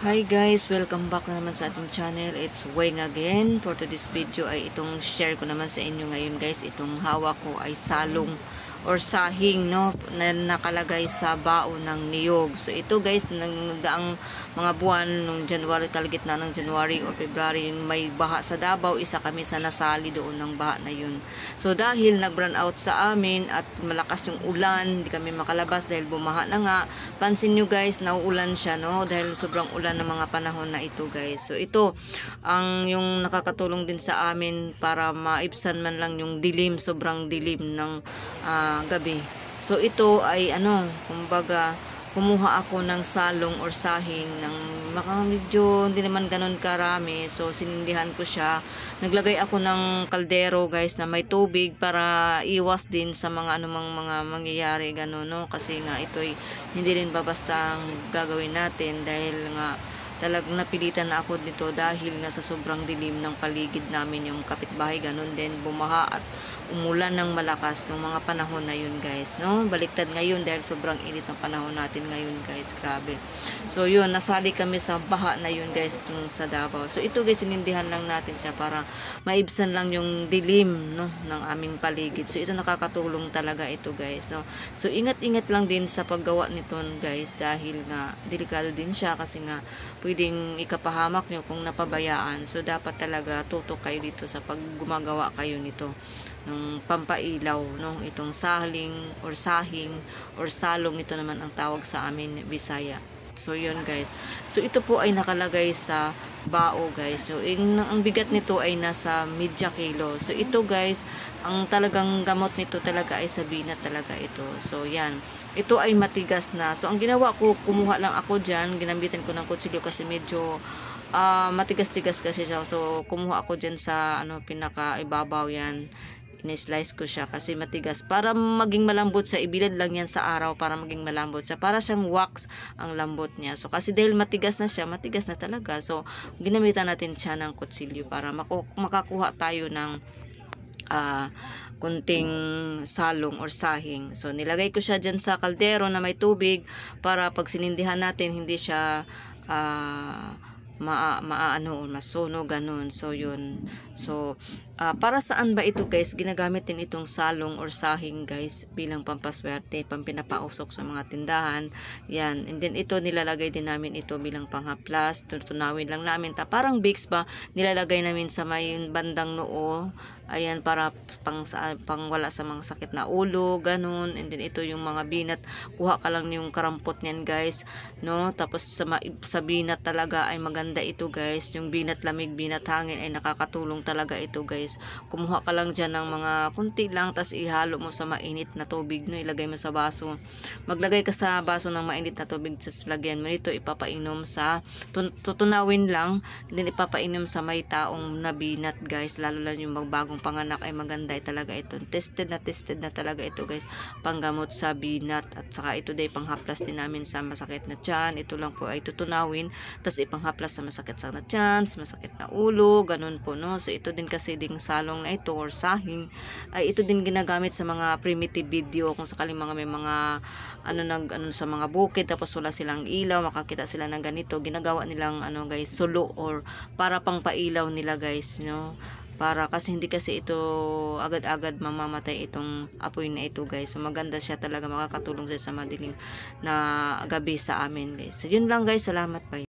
Hi guys, welcome back na naman sa ating channel. It's Weng again. For today's video ay itong share ko naman sa inyo ngayon guys. Itong hawak ko ay salong or sahing, no, na nakalagay sa baon ng niyog. So ito guys, nagdaang mga buwan nung January, kalagitna ng January or February, may baha sa Davao, isa kami sa nasali doon ng baha na yun. So dahil nag-run out sa amin at malakas yung ulan, hindi kami makalabas dahil bumaha na nga. Pansin nyo guys, nauulan siya, no, dahil sobrang ulan ng mga panahon na ito guys. So ito ang yung nakakatulong din sa amin para maibsan man lang yung dilim, sobrang dilim ng gabi. So ito ay kumbaga kumuha ako ng salong or sahing ng medyo hindi naman ganun karami. So sinindihan ko siya. Naglagay ako ng kaldero guys na may tubig para iwas din sa mga anumang mga mangyayari ganun, no? Kasi nga ito ay hindi rin basta gagawin natin dahil nga talagang napilitan na ako dito dahil nga sa sobrang dilim ng paligid namin, yung kapitbahay ganun din, bumaha at umulan ng malakas nung mga panahon na yun guys, no? Baliktad ngayon dahil sobrang init ng panahon natin ngayon guys, grabe. So yun, nasali kami sa baha na yun guys sa Davao. So ito guys, sinindihan lang natin siya para maibsan lang yung dilim, no, ng aming paligid. So ito nakakatulong talaga ito guys, no? So ingat-ingat lang din sa paggawa nito guys dahil nga delikado din siya kasi nga pwedeng ikapahamak nyo kung napabayaan. So dapat talaga tutok kayo dito sa pag gumagawa kayo nito ng pampailaw, no, itong saling or sahing or salong, ito naman ang tawag sa amin Bisaya. So yun guys, so ito po ay nakalagay sa bao guys. So ang bigat nito ay nasa media kilo. So ito guys, ang talagang gamot nito talaga ay sa binat talaga ito. So yan, ito ay matigas na. So ang ginawa ko, kumuha lang ako dyan, ginamitan ko ng kutsilyo kasi medyo matigas-tigas kasi siya. So kumuha ako dyan sa pinaka ibabaw yan, in-slice ko siya kasi matigas para maging malambot sa ibilad lang yan sa araw para maging malambot siya, para siyang wax ang lambot niya. So kasi dahil matigas na siya, matigas na talaga, so ginamitan natin siya ng kutsilyo para makakuha tayo ng kunting salong or sahing. So nilagay ko siya dyan sa kaldero na may tubig para pag sinindihan natin hindi siya masunog ganun. So yun. So para saan ba ito guys? Ginagamit din itong salong or sahing guys bilang pampaswerte, pampinapausok sa mga tindahan. Yan. And then ito nilalagay din namin ito bilang panghaplas. Tunawin lang namin. Parang Vicks ba? Nilalagay namin sa may bandang noo. Ayan, para pang wala sa mga sakit na ulo, ganun. And then ito yung mga binat. Kuha ka lang yung karampot niyan guys, no? Tapos sa binat talaga ay maganda ito guys. Yung binat lamig, binat hangin ay nakakatulong talaga ito guys. Kumuha ka lang dyan ng mga kunti lang, tapos ihalo mo sa mainit na tubig, no? Ilagay mo sa baso. Maglagay ka sa baso ng mainit na tubig, tapos lagyan mo nito, ipapainom sa tutunawin lang, then ipapainom sa may taong nabinat guys, lalo lang yung magbagong panganak ay maganda talaga ito. Tested na talaga ito guys, panggamot sa binat. At saka ito day panghaplas din namin sa masakit na tiyan. Ito lang po ay tutunawin, tapos ipanghaplas sa masakit sa tiyan, sa masakit na ulo, ganun po, no? So ito din kasi ding salong na ito or sahing ay ito din ginagamit sa mga primitive video, kung sakaling mga may mga sa mga bukid tapos wala silang ilaw, makakita sila ng ganito, ginagawa nilang guys, sulo or para pang pailaw nila guys, no? Para kasi hindi kasi ito agad-agad mamamatay itong apoy na ito guys. So maganda siya talaga, makakatulong siya sa madilim na gabi sa amin guys. So yun lang guys, salamat, bye.